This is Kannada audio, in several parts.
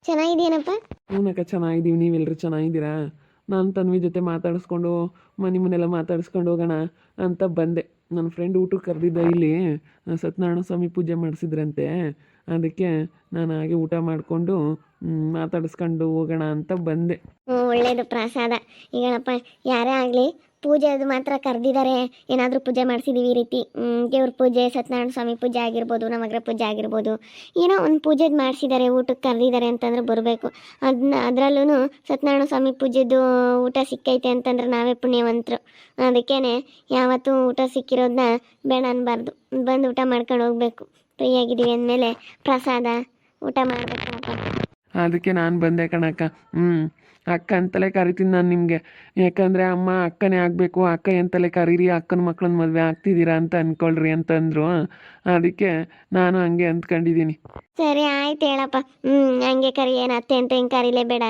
ಚೆನ್ನಾಗಿದ್ದೀನಪ್ಪ. ಹ್ಞೂನಕ್ಕ ಚೆನ್ನಾಗಿದ್ದೀವಿ, ನೀವೆಲ್ಲರೂ ಚೆನ್ನಾಗಿದ್ದೀರಾ? ನಾನು ತನ್ವಿ ಜೊತೆ ಮಾತಾಡಿಸ್ಕೊಂಡು ಮನೆಲ್ಲ ಮಾತಾಡಿಸ್ಕೊಂಡು ಹೋಗೋಣ ಅಂತ ಬಂದೆ. ನನ್ನ ಫ್ರೆಂಡ್ ಊಟಕ್ಕೆ ಕರೆದಿದ್ದ ಇಲ್ಲಿ ಸತ್ಯನಾರಾಯಣ ಸ್ವಾಮಿ ಪೂಜೆ ಮಾಡಿಸಿದ್ರಂತೆ. ಅದಕ್ಕೆ ನಾನು ಹಾಗೆ ಊಟ ಮಾಡಿಕೊಂಡು ಮಾತಾಡಿಸ್ಕೊಂಡು ಹೋಗೋಣ ಅಂತ ಬಂದೆ. ಒಳ್ಳೇದು ಪ್ರಸಾದ. ಈಗಪ್ಪ ಯಾರೇ ಆಗಲಿ ಪೂಜೆ ಅದು ಮಾತ್ರ ಕರೆದಿದ್ದಾರೆ. ಏನಾದರೂ ಪೂಜೆ ಮಾಡಿಸಿದೀವಿ ಈ ರೀತಿ ದೇವ್ರ ಪೂಜೆ, ಸತ್ಯನಾರಾಯಣ ಸ್ವಾಮಿ ಪೂಜೆ ಆಗಿರ್ಬೋದು, ನವಗ್ರಹ ಪೂಜೆ ಆಗಿರ್ಬೋದು, ಏನೋ ಒಂದು ಪೂಜೆದು ಮಾಡಿಸಿದ್ದಾರೆ, ಊಟಕ್ಕೆ ಕರೆದಿದ್ದಾರೆ ಅಂತಂದ್ರೆ ಬರಬೇಕು. ಅದರಲ್ಲೂ ಸತ್ಯನಾರಾಯಣ ಸ್ವಾಮಿ ಪೂಜೆದು ಊಟ ಸಿಕ್ಕೈತೆ ಅಂತಂದ್ರೆ ನಾವೇ ಪುಣ್ಯವಂತರು. ಅದಕ್ಕೇ ಯಾವತ್ತೂ ಊಟ ಸಿಕ್ಕಿರೋದನ್ನ ಬೇಡ ಅನ್ಬಾರ್ದು, ಬಂದು ಊಟ ಮಾಡ್ಕೊಂಡು ಹೋಗ್ಬೇಕು. ಫ್ರೀಯಾಗಿದ್ದೀವಿ ಅಂದಮೇಲೆ ಪ್ರಸಾದ ಊಟ ಮಾಡಬೇಕಪ್ಪ. ಅದಕ್ಕೆ ನಾನು ಬಂದೆ ಕಣಕ್ಕ. ಅಕ್ಕ ಅಂತಲೇ ಕರಿತೀನಿ ನಾನು ನಿಮಗೆ. ಯಾಕಂದರೆ ಅಮ್ಮ ಅಕ್ಕನೇ ಆಗಬೇಕು, ಅಕ್ಕ ಎಂತಲೇ ಕರೀರಿ, ಅಕ್ಕನ ಮಕ್ಳನ್ನ ಮದುವೆ ಆಗ್ತಿದ್ದೀರಾ ಅಂತ ಅಂದ್ಕೊಳ್ರಿ ಅಂತಂದರು. ಅದಕ್ಕೆ ನಾನು ಹಂಗೆ ಅಂದ್ಕೊಂಡಿದ್ದೀನಿ. ಸರಿ ಆಯ್ತು ಹೇಳಪ್ಪ. ಹಂಗೆ ಕರಿ, ಏನು ಅತ್ತೆ ಅಂತ ಹಿಂಗೆ ಕರೀಲೇ ಬೇಡ.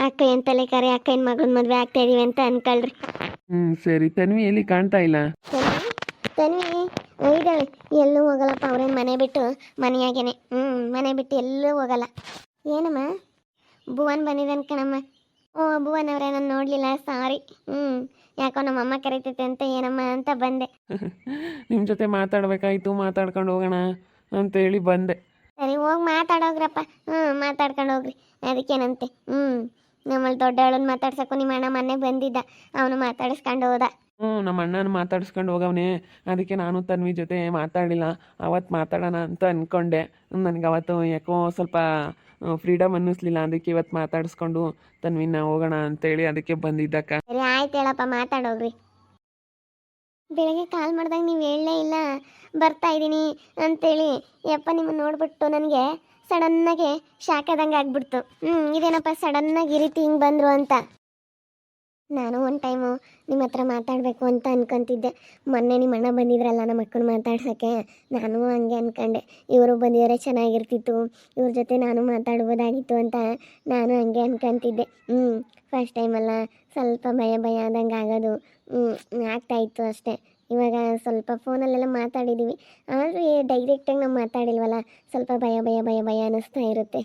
ಅಕ್ಕ ಎಂತಲೇ ಕರಿ, ಅಕ್ಕನ ಮಗಳನ್ನ ಮದುವೆ ಆಗ್ತಾ ಇದೀವಿ ಅಂತ ಅನ್ಕೊಳ್ರಿ. ಸರಿ. ತನ್ವಿ ಎಲ್ಲಿ ಕಾಣ್ತಾ ಇಲ್ಲ? ತನ್ವಿ ಇದ್ದಾಳೆ, ಎಲ್ಲೂ ಹೋಗಲ್ಲಪ್ಪ. ಅವ್ರೇನು ಮನೆ ಬಿಟ್ಟು ಮನೆಯಾಗೇನೆ. ಮನೆ ಬಿಟ್ಟು ಎಲ್ಲೂ ಹೋಗಲ್ಲ. ಏನಮ್ಮ ಭುವನ್ ಬಂದಿದ್ದಾನೆ ಕಣಮ್ಮ. ಓ ಭುವನ್ ಅವರೇ, ನಾನು ನೋಡಲಿಲ್ಲ, ಸಾರಿ. ಯಾಕೋ ನಮ್ಮಮ್ಮ ಕರಿತೈತೆ ಅಂತ ಏನಮ್ಮ ಅಂತ ಬಂದೆ. ನಿಮ್ಮ ಜೊತೆ ಮಾತಾಡಬೇಕಾಯ್ತು, ಮಾತಾಡ್ಕೊಂಡು ಹೋಗೋಣ ಅಂತೇಳಿ ಬಂದೆ. ಸರಿ ಹೋಗಿ ಮಾತಾಡೋಗ್ರಪ್ಪ. ಮಾತಾಡ್ಕೊಂಡು ಹೋಗ್ರಿ, ಅದಕ್ಕೇನಂತೆ. ನಮ್ಮಲ್ಲಿ ದೊಡ್ಡವಳನ್ನ ಮಾತಾಡ್ಸಕ್ಕೂ ನಿಮ್ಮ ಅಣ್ಣ ಮೊನ್ನೆ ಬಂದಿದ್ದ, ಅವನು ಮಾತಾಡಿಸ್ಕೊಂಡು ಹೋದ. ನಮ್ಮ ಅಣ್ಣನ ಮಾತಾಡಿಸ್ಕೊಂಡು ಹೋಗವನೇ. ಅದಕ್ಕೆ ನಾನು ತನ್ವಿ ಜೊತೆ ಮಾತಾಡಿಲ್ಲ. ಅವತ್ತು ಮಾತಾಡೋಣ ಅಂತ ಅಂದ್ಕೊಂಡೆ. ನನಗೆ ಅವತ್ತು ಯಾಕೋ ಸ್ವಲ್ಪ ಫ್ರೀಡಮ್ ಅನ್ನಿಸ್ಲಿಲ್ಲ. ಅದಕ್ಕೆ ಇವತ್ತು ಮಾತಾಡಿಸ್ಕೊಂಡು ತನ್ವಿನ ಹೋಗೋಣ ಅಂತೇಳಿ ಅದಕ್ಕೆ ಬಂದಿದ್ದಕ್ಕ. ಸರಿ ಆಯ್ತು ಹೇಳಪ್ಪ, ಮಾತಾಡೋಗ್ರಿ. ಬೆಳಗ್ಗೆ ಕಾಲ್ ಮಾಡಿದಾಗ ನೀವು ಹೇಳಲೇ ಇಲ್ಲ ಬರ್ತಾ ಇದ್ದೀನಿ ಅಂತೇಳಿ. ಯಪ್ಪ ನಿಮ್ಮನ್ನು ನೋಡ್ಬಿಟ್ಟು ನನಗೆ ಸಡನ್ನಾಗೆ ಶಾಕ್ ಆದಂಗೆ ಆಗ್ಬಿಡ್ತು. ಇದೇನಪ್ಪ ಸಡನ್ನಾಗಿ ಈ ರೀತಿ ಹಿಂಗೆ ಬಂದರು ಅಂತ. ನಾನು ಒಂದು ಟೈಮು ನಿಮ್ಮ ಹತ್ರ ಮಾತಾಡಬೇಕು ಅಂತ ಅನ್ಕೊಂತಿದ್ದೆ. ಮೊನ್ನೆ ನಿಮ್ಮ ಅಣ್ಣ ಬಂದಿದ್ರಲ್ಲ ನಮ್ಮ ಅಕ್ಕನ ಮಾತಾಡ್ಸೋಕ್ಕೆ, ನಾನು ಹಂಗೆ ಅಂದ್ಕೊಂಡೆ, ಇವರು ಬಂದಿದ್ದಾರೆ ಚೆನ್ನಾಗಿರ್ತಿತ್ತು, ಇವ್ರ ಜೊತೆ ನಾನು ಮಾತಾಡ್ಬೋದಾಗಿತ್ತು ಅಂತ ನಾನು ಹಂಗೆ ಅನ್ಕೊಂತಿದ್ದೆ. ಫಸ್ಟ್ ಟೈಮಲ್ಲ ಸ್ವಲ್ಪ ಭಯ ಆದಂಗೆ ಆಗೋದು ಆಗ್ತಾಯಿತ್ತು ಅಷ್ಟೇ. ಇವಾಗ ಸ್ವಲ್ಪ ಫೋನಲ್ಲೆಲ್ಲ ಮಾತಾಡಿದ್ದೀವಿ, ಆದರೂ ಡೈರೆಕ್ಟಾಗಿ ನಾವು ಮಾತಾಡಿಲ್ವಲ್ಲ, ಸ್ವಲ್ಪ ಭಯ ಅನ್ನಿಸ್ತಾ ಇರುತ್ತೆ.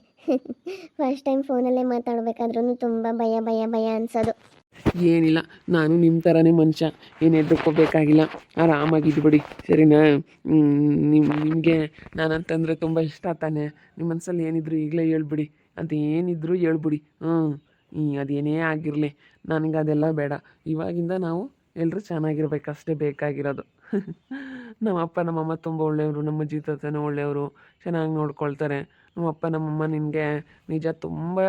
ಫಸ್ಟ್ ಟೈಮ್ ಫೋನಲ್ಲೇ ಮಾತಾಡಬೇಕಾದ್ರೂ ತುಂಬ ಭಯ ಅನಿಸೋದು. ಏನಿಲ್ಲ, ನಾನು ನಿಮ್ಮ ಥರನೇ ಮನುಷ್ಯ, ಏನು ಹೆದರ್ಕೋಬೇಕಾಗಿಲ್ಲ, ಆರಾಮಾಗಿದ್ಬಿಡಿ ಸರಿನಾ? ನಿಮಗೆ ನಾನಂತಂದರೆ ತುಂಬ ಇಷ್ಟ ತಾನೆ. ನಿಮ್ಮ ಮನಸ್ಸಲ್ಲಿ ಏನಿದ್ರು ಈಗಲೇ ಹೇಳ್ಬಿಡಿ, ಅಂತ ಏನಿದ್ರು ಹೇಳ್ಬಿಡಿ. ಅದೇನೇ ಆಗಿರಲಿ, ನನಗೆ ಅದೆಲ್ಲ ಬೇಡ. ಇವಾಗಿಂದ ನಾವು ಎಲ್ಲರೂ ಚೆನ್ನಾಗಿರ್ಬೇಕಷ್ಟೇ ಬೇಕಾಗಿರೋದು. ನಮ್ಮಪ್ಪ ನಮ್ಮಮ್ಮ ತುಂಬ ಒಳ್ಳೆಯವರು, ನಮ್ಮ ಅಜ್ಜಿ ತಾತನೂ ಒಳ್ಳೆಯವರು, ಚೆನ್ನಾಗಿ ನೋಡ್ಕೊಳ್ತಾರೆ. ನಮ್ಮಪ್ಪ ನಮ್ಮಮ್ಮ ನಿನಗೆ ನಿಜ ತುಂಬ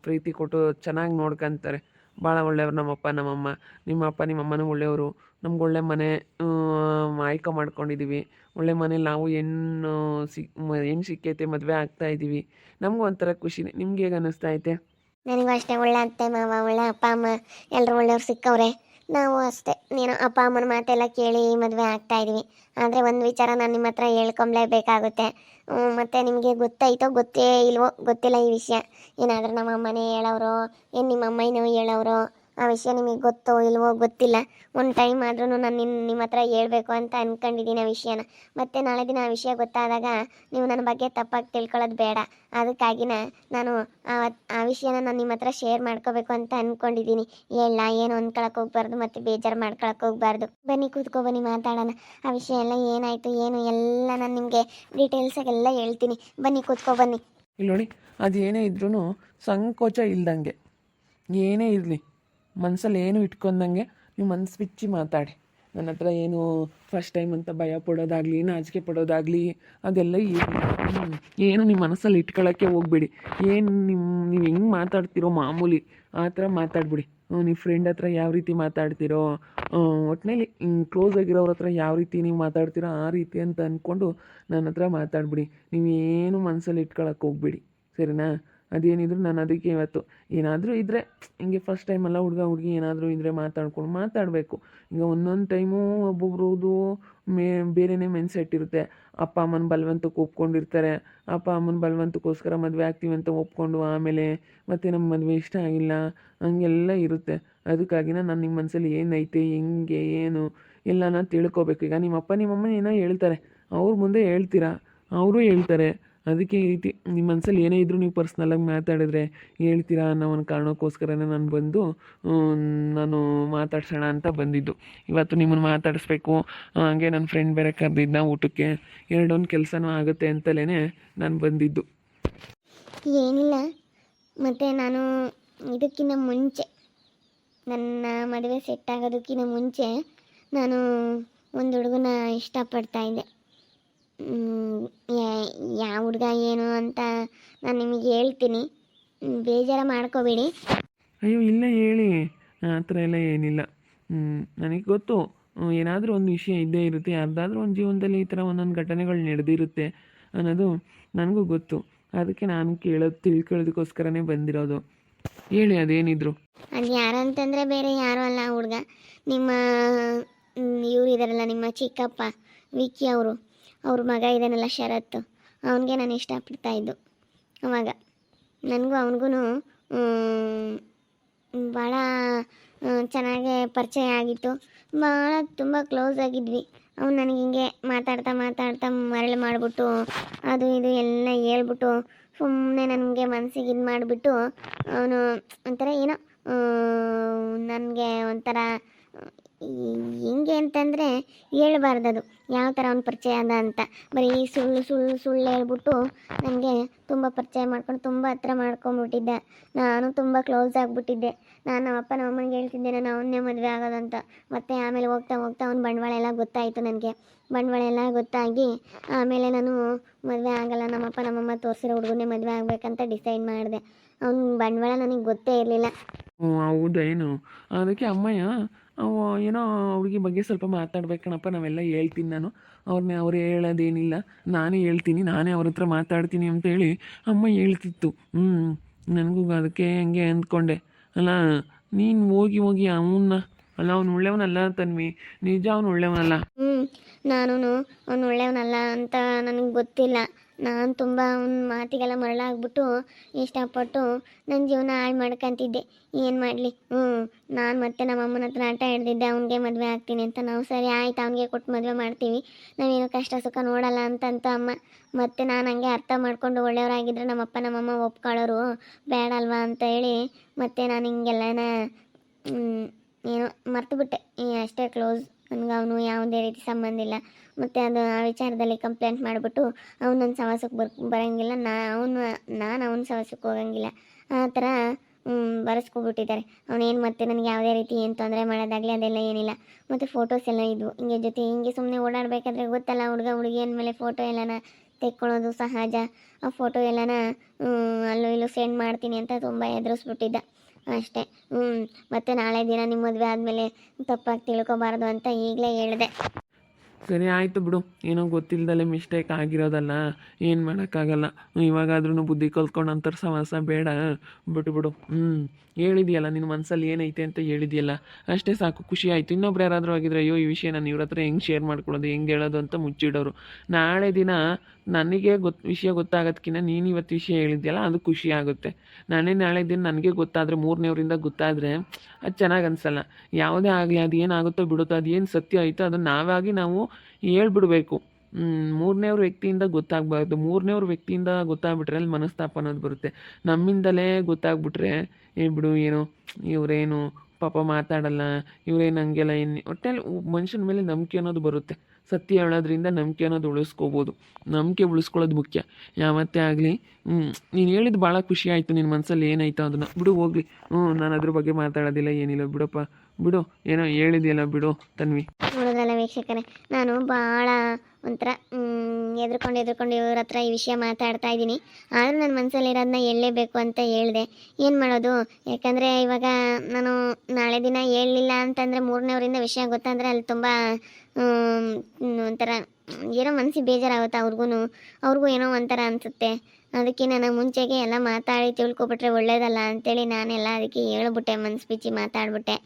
ಪ್ರೀತಿ ಕೊಟ್ಟು ಚೆನ್ನಾಗಿ ನೋಡ್ಕೊತಾರೆ. ಭಾಳ ಒಳ್ಳೆಯವ್ರು ನಮ್ಮಪ್ಪ ನಮ್ಮಮ್ಮ. ನಿಮ್ಮಪ್ಪ ನಿಮ್ಮಮ್ಮನೂ ಒಳ್ಳೆಯವರು. ನಮ್ಗೆ ಒಳ್ಳೆ ಮನೆ ಆಯ್ಕೆ ಮಾಡ್ಕೊಂಡಿದ್ದೀವಿ. ಒಳ್ಳೆ ಮನೇಲಿ ನಾವು ಹೆಣ್ಣು ಸಿಕ್ಕೈತೆ, ಮದುವೆ ಆಗ್ತಾಯಿದ್ದೀವಿ. ನಮಗೂ ಒಂಥರ ಖುಷಿನೇ. ನಿಮ್ಗೆ ಹೇಗೆ ಅನ್ನಿಸ್ತಾ ಐತೆ? ನನಗೂ ಅಷ್ಟೇ, ಒಳ್ಳೆ ಅತ್ತೆ ಮಾವ, ಒಳ್ಳೆ ಅಪ್ಪ ಅಮ್ಮ, ಎಲ್ಲರೂ ಒಳ್ಳೆಯವ್ರು ಸಿಕ್ಕವ್ರೆ. ನಾವು ಅಷ್ಟೇ, ನೀನು ಅಪ್ಪ ಅಮ್ಮನ ಮಾತೆಲ್ಲ ಕೇಳಿ ಮದುವೆ ಆಗ್ತಾಯಿದ್ವಿ. ಆದರೆ ಒಂದು ವಿಚಾರ ನಾನು ನಿಮ್ಮ ಹತ್ರ ಹೇಳ್ಕೊಲೇಬೇಕಾಗುತ್ತೆ. ಮತ್ತು ನಿಮಗೆ ಗೊತ್ತಾಯ್ತೋ ಗೊತ್ತೇ ಇಲ್ವೋ ಗೊತ್ತಿಲ್ಲ ಈ ವಿಷಯ. ಏನಾದರೂ ನಮ್ಮ ಅಮ್ಮನೇ ಹೇಳೋರು, ಏನು ನಿಮ್ಮ ಅಮ್ಮನೂ ಹೇಳೋರು, ಆ ವಿಷಯ ನಿಮಗೆ ಗೊತ್ತೋ ಇಲ್ವೋ ಗೊತ್ತಿಲ್ಲ. ಒಂದು ಟೈಮ್ ಆದ್ರೂ ನಾನು ನಿಮ್ಮ ಹತ್ರ ಹೇಳ್ಬೇಕು ಅಂತ ಅಂದ್ಕೊಂಡಿದ್ದೀನಿ ಆ ವಿಷಯನ. ಮತ್ತು ನಾಳೆ ದಿನ ಆ ವಿಷಯ ಗೊತ್ತಾದಾಗ ನೀವು ನನ್ನ ಬಗ್ಗೆ ತಪ್ಪಾಗಿ ತಿಳ್ಕೊಳ್ಳೋದು ಬೇಡ. ಅದಕ್ಕಾಗಿನ ನಾನು ಆ ವಿಷಯನ ನಾನು ನಿಮ್ಮ ಹತ್ರ ಶೇರ್ ಮಾಡ್ಕೋಬೇಕು ಅಂತ ಅಂದ್ಕೊಂಡಿದ್ದೀನಿ. ಹೇಳ, ಏನು ಅಂದ್ಕೊಳಕ್ಕೆ ಹೋಗ್ಬಾರ್ದು ಮತ್ತು ಬೇಜಾರು ಮಾಡ್ಕೊಳಕ್ಕೆ ಹೋಗ್ಬಾರ್ದು. ಬನ್ನಿ ಕೂತ್ಕೊ, ಬನ್ನಿ ಮಾತಾಡೋಣ. ಆ ವಿಷಯ ಎಲ್ಲ ಏನಾಯಿತು ಏನು ಎಲ್ಲ ನಾನು ನಿಮಗೆ ಡೀಟೇಲ್ಸಾಗೆಲ್ಲ ಹೇಳ್ತೀನಿ. ಬನ್ನಿ ಕೂತ್ಕೊ, ಬನ್ನಿ. ಇಲ್ಲಿ ನೋಡಿ, ಅದು ಏನೇ ಇದ್ರೂ ಸಂಕೋಚ ಇಲ್ದಂಗೆ, ಏನೇ ಇರಲಿ ಮನಸ್ಸಲ್ಲಿ ಏನು ಇಟ್ಕೊಂಡಂಗೆ ನೀವು ಮನಸ್ಸು ಬಿಚ್ಚಿ ಮಾತಾಡಿ. ನನ್ನ ಹತ್ರ ಏನು ಫಸ್ಟ್ ಟೈಮ್ ಅಂತ ಭಯ ಪಡೋದಾಗಲಿ, ನಾಚಿಕೆ ಪಡೋದಾಗಲಿ ಅದೆಲ್ಲ ಏನು ನಿಮ್ಮ ಮನಸ್ಸಲ್ಲಿ ಇಟ್ಕೊಳ್ಳೋಕ್ಕೆ ಹೋಗ್ಬೇಡಿ. ಏನು ನೀವು ಹೆಂಗೆ ಮಾತಾಡ್ತಿರೋ ಮಾಮೂಲಿ ಆ ಥರ ಮಾತಾಡ್ಬಿಡಿ. ನೀವು ಫ್ರೆಂಡ್ ಹತ್ರ ಯಾವ ರೀತಿ ಮಾತಾಡ್ತಿರೋ, ಒಟ್ಟಿನಲ್ಲಿ ಕ್ಲೋಸ್ ಆಗಿರೋರ ಹತ್ರ ಯಾವ ರೀತಿ ನೀವು ಮಾತಾಡ್ತಿರೋ ಆ ರೀತಿ ಅಂತ ಅಂದ್ಕೊಂಡು ನನ್ನ ಹತ್ರ ಮಾತಾಡ್ಬಿಡಿ. ನೀವೇನು ಮನಸ್ಸಲ್ಲಿ ಇಟ್ಕೊಳಕ್ಕೆ ಹೋಗ್ಬೇಡಿ, ಸರಿನಾ? ಅದೇನಿದ್ರು ನಾನು ಅದಕ್ಕೆ ಇವತ್ತು ಏನಾದರೂ ಇದ್ದರೆ ಹಿಂಗೆ ಫಸ್ಟ್ ಟೈಮೆಲ್ಲ ಹುಡುಗಿ ಏನಾದರೂ ಇದ್ದರೆ ಮಾತಾಡಬೇಕು. ಈಗ ಒಂದೊಂದು ಟೈಮು ಒಬ್ಬೊಬ್ರದ್ದು ಬೇರೆಯೇ ಮೈಂಡ್ ಸೆಟ್ ಇರುತ್ತೆ. ಅಪ್ಪ ಅಮ್ಮನ ಬಲವಂತಕ್ಕೆ ಒಪ್ಕೊಂಡಿರ್ತಾರೆ. ಅಪ್ಪ ಅಮ್ಮನ ಬಲವಂತಕ್ಕೋಸ್ಕರ ಮದುವೆ ಆಗ್ತೀವಿ ಅಂತ ಒಪ್ಕೊಂಡು ಆಮೇಲೆ ಮತ್ತೆ ನಮ್ಮ ಮದುವೆ ಇಷ್ಟ ಆಗಿಲ್ಲ, ಹಂಗೆಲ್ಲ ಇರುತ್ತೆ. ಅದಕ್ಕಾಗಿನ ನಾನು ನಿಮ್ಮ ಮನಸ್ಸಲ್ಲಿ ಏನೈತೆ, ಹೆಂಗೆ ಏನು ಎಲ್ಲನ ತಿಳ್ಕೊಬೇಕು. ಈಗ ನಿಮ್ಮಪ್ಪ ನಿಮ್ಮಮ್ಮ ಏನೋ ಹೇಳ್ತಾರೆ, ಅವ್ರ ಮುಂದೆ ಹೇಳ್ತೀರಾ, ಅವರು ಹೇಳ್ತಾರೆ. ಅದಕ್ಕೆ ಈ ರೀತಿ ನಿಮ್ಮ ಮನಸ್ಸಲ್ಲಿ ಏನೇ ಇದ್ದರೂ ನೀವು ಪರ್ಸ್ನಲಾಗಿ ಮಾತಾಡಿದ್ರೆ ಹೇಳ್ತೀರಾ ಅನ್ನೋ ಒಂದು ಕಾರಣಕ್ಕೋಸ್ಕರನೇ ನಾನು ಬಂದು ನಾನು ಮಾತಾಡ್ಸೋಣ ಅಂತ ಬಂದಿದ್ದು. ಇವತ್ತು ನಿಮ್ಮನ್ನು ಮಾತಾಡಿಸ್ಬೇಕು, ಹಾಗೆ ನನ್ನ ಫ್ರೆಂಡ್ ಬೇರೆ ಕರೆದಿದ್ದ ಊಟಕ್ಕೆ, ಎರಡೊಂದು ಕೆಲಸನೂ ಆಗುತ್ತೆ ಅಂತಲೇ ನಾನು ಬಂದಿದ್ದು. ಏನಿಲ್ಲ, ಮತ್ತು ನಾನು ಇದಕ್ಕಿಂತ ಮುಂಚೆ ನನ್ನ ಮದುವೆ ಸೆಟ್ ಆಗೋದಕ್ಕಿಂತ ಮುಂಚೆ ನಾನು ಒಂದು ಹುಡುಗನ ಇಷ್ಟಪಡ್ತಾಯಿದ್ದೆ. ಯಾವ ಹುಡುಗ ಏನು ಅಂತ ನಾನು ನಿಮಗೆ ಹೇಳ್ತೀನಿ, ಬೇಜಾರು ಮಾಡ್ಕೋಬೇಡಿ. ಅಯ್ಯೋ ಇಲ್ಲ, ಹೇಳಿ, ಆ ಥರ ಎಲ್ಲ ಏನಿಲ್ಲ. ನನಗೆ ಗೊತ್ತು, ಏನಾದರೂ ಒಂದು ವಿಷಯ ಇದ್ದೇ ಇರುತ್ತೆ, ಯಾರ್ದಾದ್ರೂ ಒಂದು ಜೀವನದಲ್ಲಿ ಈ ಥರ ಒಂದೊಂದು ಘಟನೆಗಳು ನಡೆದಿರುತ್ತೆ ಅನ್ನೋದು ನನಗೂ ಗೊತ್ತು. ಅದಕ್ಕೆ ನಾನು ತಿಳ್ಕೊಳ್ಳೋದಕ್ಕೋಸ್ಕರನೇ ಬಂದಿರೋದು. ಹೇಳಿ ಅದೇನಿದ್ರು. ಅದು ಯಾರಂತಂದರೆ ಬೇರೆ ಯಾರೂ ಅಲ್ಲ, ಹುಡುಗ ನಿಮ್ಮ ಇವ್ರು ಇದಾರಲ್ಲ, ನಿಮ್ಮ ಚಿಕ್ಕಪ್ಪ ವಿಕ್ಕಿ ಅವ್ರ ಮಗ ಇದ್ದಾನಲ್ಲ ಶರತ್, ಅವನಿಗೆ ನಾನು ಇಷ್ಟಪಡ್ತಾಯಿದ್ದು. ಅವಾಗ ನನಗೂ ಅವನಿಗೂ ಭಾಳ ಚೆನ್ನಾಗೆ ಪರಿಚಯ ಆಗಿತ್ತು, ಭಾಳ ತುಂಬ ಕ್ಲೋಸ್ ಆಗಿದ್ವಿ. ಅವ್ನು ನನಗೆ ಹಿಂಗೆ ಮಾತಾಡ್ತಾ ಮರಳು ಮಾಡಿಬಿಟ್ಟು ಅದು ಇದು ಎಲ್ಲ ಹೇಳ್ಬಿಟ್ಟು ಸುಮ್ಮನೆ ನನಗೆ ಮನಸ್ಸಿಗೆ ಇದು ಮಾಡಿಬಿಟ್ಟು ಅವನು ಒಂಥರ ಏನೋ ನನಗೆ ಒಂಥರ ಹೆಂಗೆ ಅಂತಂದರೆ ಹೇಳ್ಬಾರ್ದದು ಯಾವ ಥರ ಅವ್ನು ಪರಿಚಯ ಅದ ಅಂತ. ಬರೀ ಸುಳ್ಳು ಹೇಳ್ಬಿಟ್ಟು ನನಗೆ ತುಂಬ ಪರಿಚಯ ಮಾಡ್ಕೊಂಡು ತುಂಬ ಹತ್ರ ಮಾಡ್ಕೊಂಬಿಟ್ಟಿದ್ದೆ. ನಾನು ತುಂಬ ಕ್ಲೋಸ್ ಆಗಿಬಿಟ್ಟಿದ್ದೆ. ನಾನು ನಮ್ಮಪ್ಪ ನಮ್ಮಮ್ಮನಿಗೆ ಹೇಳ್ತಿದ್ದೆ ನಾನು ಅವನ್ನೇ ಮದುವೆ ಆಗೋದಂತ. ಮತ್ತು ಆಮೇಲೆ ಹೋಗ್ತಾ ಅವ್ನ ಬಂಡವಾಳ ಎಲ್ಲ ಗೊತ್ತಾಯಿತು ನನಗೆ. ಬಂಡವಾಳ ಎಲ್ಲ ಗೊತ್ತಾಗಿ ಆಮೇಲೆ ನಾನು ಮದುವೆ ಆಗಲ್ಲ, ನಮ್ಮಪ್ಪ ನಮ್ಮಮ್ಮ ತೋರಿಸಿರೋ ಹುಡುಗನೇ ಮದುವೆ ಆಗಬೇಕಂತ ಡಿಸೈಡ್ ಮಾಡಿದೆ. ಅವ್ನ ಬಂಡವಾಳ ನನಗೆ ಗೊತ್ತೇ ಇರಲಿಲ್ಲ. ಹೌದೇನು? ಅದಕ್ಕೆ ಅಮ್ಮಯ್ಯ ಏನೋ ಹುಡುಗಿ ಬಗ್ಗೆ ಸ್ವಲ್ಪ ಮಾತಾಡ್ಬೇಕಣಪ್ಪ, ನಾವೆಲ್ಲ ಹೇಳ್ತೀನಿ ನಾನು, ಅವ್ರು ಹೇಳೋದೇನಿಲ್ಲ, ನಾನೇ ಹೇಳ್ತೀನಿ, ನಾನೇ ಅವ್ರ ಹತ್ರ ಮಾತಾಡ್ತೀನಿ ಅಂತೇಳಿ ಅಮ್ಮ ಹೇಳ್ತಿತ್ತು. ನನಗೂ ಅದಕ್ಕೆ ಹಂಗೆ ಅಂದ್ಕೊಂಡೆ. ಅಲ್ಲ, ನೀನು ಹೋಗಿ ಅವನ್ನ, ಅಲ್ಲ ಅವ್ನು ಒಳ್ಳೆಯವನಲ್ಲ ತನ್ವಿ, ನಿಜ ಅವ್ನು ಒಳ್ಳೆಯವನಲ್ಲ. ನಾನು ಅವ್ನು ಒಳ್ಳೆಯವನಲ್ಲ ಅಂತ ನನಗೆ ಗೊತ್ತಿಲ್ಲ. ನಾನು ತುಂಬ ಅವ್ನ ಮಾತಿಗೆಲ್ಲ ಮರಳಾಗ್ಬಿಟ್ಟು ಇಷ್ಟಪಟ್ಟು ನನ್ನ ಜೀವನ ಹಾಳು ಮಾಡ್ಕೊಂತಿದ್ದೆ. ಏನು ಮಾಡಲಿ, ನಾನು ಮತ್ತೆ ನಮ್ಮ ಅಮ್ಮನ ಹತ್ರ ಆಟ ಹಿಡ್ದಿದ್ದೆ ಅವನಿಗೆ ಮದುವೆ ಆಗ್ತೀನಿ ಅಂತ. ನಾವು ಸರಿ ಆಯ್ತು, ಅವನಿಗೆ ಕೊಟ್ಟು ಮದುವೆ ಮಾಡ್ತೀವಿ, ನಾವೇನು ಕಷ್ಟ ಸುಖ ನೋಡಲ್ಲ ಅಂತಂತ ಅಮ್ಮ. ಮತ್ತು ನಾನು ಹಂಗೆ ಅರ್ಥ ಮಾಡ್ಕೊಂಡು ಒಳ್ಳೆಯವರಾಗಿದ್ದರೆ ನಮ್ಮಪ್ಪ ನಮ್ಮಮ್ಮ ಒಪ್ಕೊಳ್ಳೋರು, ಬೇಡ ಅಲ್ವಾ ಅಂತ ಹೇಳಿ ಮತ್ತೆ ನಾನು ಹಿಂಗೆಲ್ಲನ ಏನೋ ಮರ್ತುಬಿಟ್ಟೆ. ಅಷ್ಟೇ ಕ್ಲೋಸ್, ನನಗೆ ಅವನು ಯಾವುದೇ ರೀತಿ ಸಂಬಂಧ ಇಲ್ಲ. ಮತ್ತು ಅದು ಆ ವಿಚಾರದಲ್ಲಿ ಕಂಪ್ಲೇಂಟ್ ಮಾಡಿಬಿಟ್ಟು ಅವ್ನು ನನ್ನ ಸವಾಸಕ್ಕೆ ಬರೋಂಗಿಲ್ಲ, ನಾನು ಅವನ ಸವಾಸಕ್ಕೆ ಹೋಗೋಂಗಿಲ್ಲ, ಆ ಥರ ಬರೆಸ್ಕೊಬಿಟ್ಟಿದ್ದಾರೆ. ಅವನೇನು ಮತ್ತೆ ನನಗೆ ಯಾವುದೇ ರೀತಿ ಏನು ತೊಂದರೆ ಮಾಡೋದಾಗಲಿ ಅದೆಲ್ಲ ಏನಿಲ್ಲ. ಮತ್ತು ಫೋಟೋಸ್ ಎಲ್ಲ ಇದ್ವು ಹಿಂಗೆ ಜೊತೆ, ಹಿಂಗೆ ಸುಮ್ಮನೆ ಓಡಾಡಬೇಕಾದ್ರೆ ಗೊತ್ತಲ್ಲ ಹುಡುಗ ಹುಡುಗಿ ಅಂದಮೇಲೆ ಫೋಟೋ ಎಲ್ಲನ ತೆಕ್ಕೊಳ್ಳೋದು ಸಹಜ. ಆ ಫೋಟೋ ಎಲ್ಲನ ಅಲ್ಲೂ ಇಲ್ಲೂ ಸೆಂಡ್ ಮಾಡ್ತೀನಿ ಅಂತ ತುಂಬ ಎದುರಿಸ್ಬಿಟ್ಟಿದ್ದ ಅಷ್ಟೇ. ಮತ್ತು ನಾಳೆ ದಿನ ನಿಮ್ಮ ಮದುವೆ ಆದಮೇಲೆ ತಪ್ಪಾಗಿ ತಿಳ್ಕೊಬಾರ್ದು ಅಂತ ಈಗಲೇ ಹೇಳಿದೆ. ಸರಿ ಆಯಿತು ಬಿಡು, ಏನೋ ಗೊತ್ತಿಲ್ಲದಲ್ಲೇ ಮಿಸ್ಟೇಕ್ ಆಗಿರೋದಲ್ಲ, ಏನು ಮಾಡೋಕ್ಕಾಗಲ್ಲ. ಇವಾಗಾದ್ರೂ ಬುದ್ಧಿ ಕಲ್ತ್ಕೊಂಡು ಅಂತರ ಸವಾಸ ಬೇಡ, ಬಿಡು. ಹೇಳಿದೆಯಲ್ಲ, ನಿನ್ನ ಮನಸ್ಸಲ್ಲಿ ಏನೈತೆ ಅಂತ ಹೇಳಿದೆಯಲ್ಲ, ಅಷ್ಟೇ ಸಾಕು, ಖುಷಿ ಆಯಿತು. ಇನ್ನೊಬ್ರು ಯಾರಾದರೂ ಆಗಿದ್ರೆ ಅಯ್ಯೋ ಈ ವಿಷಯ ನಾನು ಇವ್ರ ಹತ್ರ ಹೆಂಗೆ ಶೇರ್ ಮಾಡ್ಕೊಳ್ಳೋದು, ಹೆಂಗೆ ಹೇಳೋದು ಅಂತ ಮುಚ್ಚಿಡೋರು. ನಾಳೆ ದಿನ ನನಗೆ ವಿಷಯ ಗೊತ್ತಾಗೋದಕ್ಕಿಂತ ನೀನು ಇವತ್ತು ವಿಷಯ ಹೇಳಿದ್ಯಲ್ಲ ಅದು ಖುಷಿ ಆಗುತ್ತೆ. ನಾಳೆ ದಿನ ನನಗೆ ಗೊತ್ತಾದರೆ, ಮೂರನೇವರಿಂದ ಗೊತ್ತಾದರೆ ಅದು ಚೆನ್ನಾಗಿ ಅನಿಸಲ್ಲ. ಯಾವುದೇ ಆಗಲಿ, ಅದು ಏನಾಗುತ್ತೋ ಬಿಡುತ್ತೋ, ಅದು ಏನು ಸತ್ಯ ಆಯಿತೋ ಅದನ್ನು ನಾವು ಹೇಳ್ಬಿಡ್ಬೇಕು. ಮೂರನೇವ್ರ ವ್ಯಕ್ತಿಯಿಂದ ಗೊತ್ತಾಗಬಾರ್ದು. ಮೂರನೇವ್ರ ವ್ಯಕ್ತಿಯಿಂದ ಗೊತ್ತಾಗ್ಬಿಟ್ರೆ ಅಲ್ಲಿ ಮನಸ್ತಾಪ ಅನ್ನೋದು ಬರುತ್ತೆ. ನಮ್ಮಿಂದಲೇ ಗೊತ್ತಾಗ್ಬಿಟ್ರೆ ಬಿಡು, ಏನೋ ಇವರೇನು ಪಾಪ ಮಾತಾಡಲ್ಲ, ಇವರೇನು ಹಂಗೆಲ್ಲ, ಒಟ್ಟಲ್ಲಿ ಮನುಷ್ಯನ ಮೇಲೆ ನಂಬಿಕೆ ಅನ್ನೋದು ಬರುತ್ತೆ. ಸತ್ಯ ಹೇಳೋದ್ರಿಂದ ನಂಬಿಕೆ ಅನ್ನೋದು ಉಳಿಸ್ಕೋಬೋದು. ನಂಬಿಕೆ ಉಳಿಸ್ಕೊಳ್ಳೋದು ಮುಖ್ಯ ಯಾವತ್ತೇ ಆಗಲಿ. ನೀನು ಹೇಳಿದ್ದು ಭಾಳ ಖುಷಿ ಆಯಿತು. ನಿನ್ನ ಮನಸ್ಸಲ್ಲಿ ಏನಾಯ್ತು ಅದನ್ನು ಬಿಡು, ಹೋಗಲಿ. ನಾನು ಅದ್ರ ಬಗ್ಗೆ ಮಾತಾಡೋದಿಲ್ಲ, ಏನಿಲ್ಲ, ಬಿಡಪ್ಪ ಬಿಡು. ಏನೋ ಹೇಳಿದೆಯಲ್ಲ, ಬಿಡು ತನ್ವಿ. ನೋಡೋದಲ್ಲ ವೀಕ್ಷಕರೇ, ನಾನು ಭಾಳ ಒಂಥರ ಎದ್ರುಕೊಂಡು ಇವ್ರ ಹತ್ರ ಈ ವಿಷಯ ಮಾತಾಡ್ತಾ ಇದ್ದೀನಿ. ಆದರೂ ನನ್ನ ಮನಸ್ಸಲ್ಲಿರೋದನ್ನ ಹೇಳಲೇಬೇಕು ಅಂತ ಹೇಳಿದೆ. ಏನು ಮಾಡೋದು, ಯಾಕಂದರೆ ಇವಾಗ ನಾನು ನಾಳೆ ದಿನ ಹೇಳಲಿಲ್ಲ ಅಂತಂದರೆ ಮೂರನೇವರಿಂದ ವಿಷಯ ಗೊತ್ತಂದರೆ ಅಲ್ಲಿ ತುಂಬ ಒಂಥರ ಏನೋ ಮನಸ್ಸಿಗೆ ಬೇಜಾರಾಗುತ್ತೆ. ಅವ್ರಿಗೂ ಏನೋ ಒಂಥರ ಅನಿಸುತ್ತೆ. ಅದಕ್ಕೆ ನಾನು ಮುಂಚೆಗೆ ಎಲ್ಲ ಮಾತಾಡಿ ತಿಳ್ಕೊಬಿಟ್ರೆ ಒಳ್ಳೇದಲ್ಲ ಅಂಥೇಳಿ ನಾನೆಲ್ಲ ಅದಕ್ಕೆ ಹೇಳ್ಬಿಟ್ಟೆ, ಮನಸ್ಸು ಬಿಚ್ಚಿ ಮಾತಾಡ್ಬಿಟ್ಟೆ,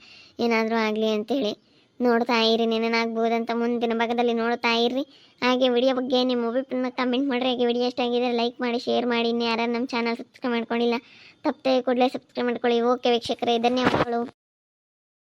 ಏನಾದರೂ ಆಗಲಿ ಅಂಥೇಳಿ. ನೋಡ್ತಾ ಇರಿ, ಏನೇನಾಗ್ಬೋದಂತ ಮುಂದಿನ ಭಾಗದಲ್ಲಿ ನೋಡ್ತಾ ಇರ್ರಿ. ಹಾಗೆ ವಿಡಿಯೋ ಬಗ್ಗೆ ನಿಮ್ಮ ಒಪಿನಿಯನ್ನ ಕಮೆಂಟ್ ಮಾಡಿರಿ. ಹಾಗೆ ವಿಡಿಯೋ ಇಷ್ಟ ಆಗಿದ್ರೆ ಲೈಕ್ ಮಾಡಿ, ಶೇರ್ ಮಾಡಿ. ಇನ್ನು ಯಾರು ನಮ್ಮ ಚಾನಲ್ ಸಬ್ಸ್ಕ್ರೈಬ್ ಮಾಡ್ಕೊಂಡಿಲ್ಲ ತಪ್ಪದೆ ಕೂಡಲೇ ಸಬ್ಸ್ಕ್ರೈಬ್ ಮಾಡ್ಕೊಳ್ಳಿ. ಓಕೆ ವೀಕ್ಷಕರೇ, ಧನ್ಯವಾದಗಳು.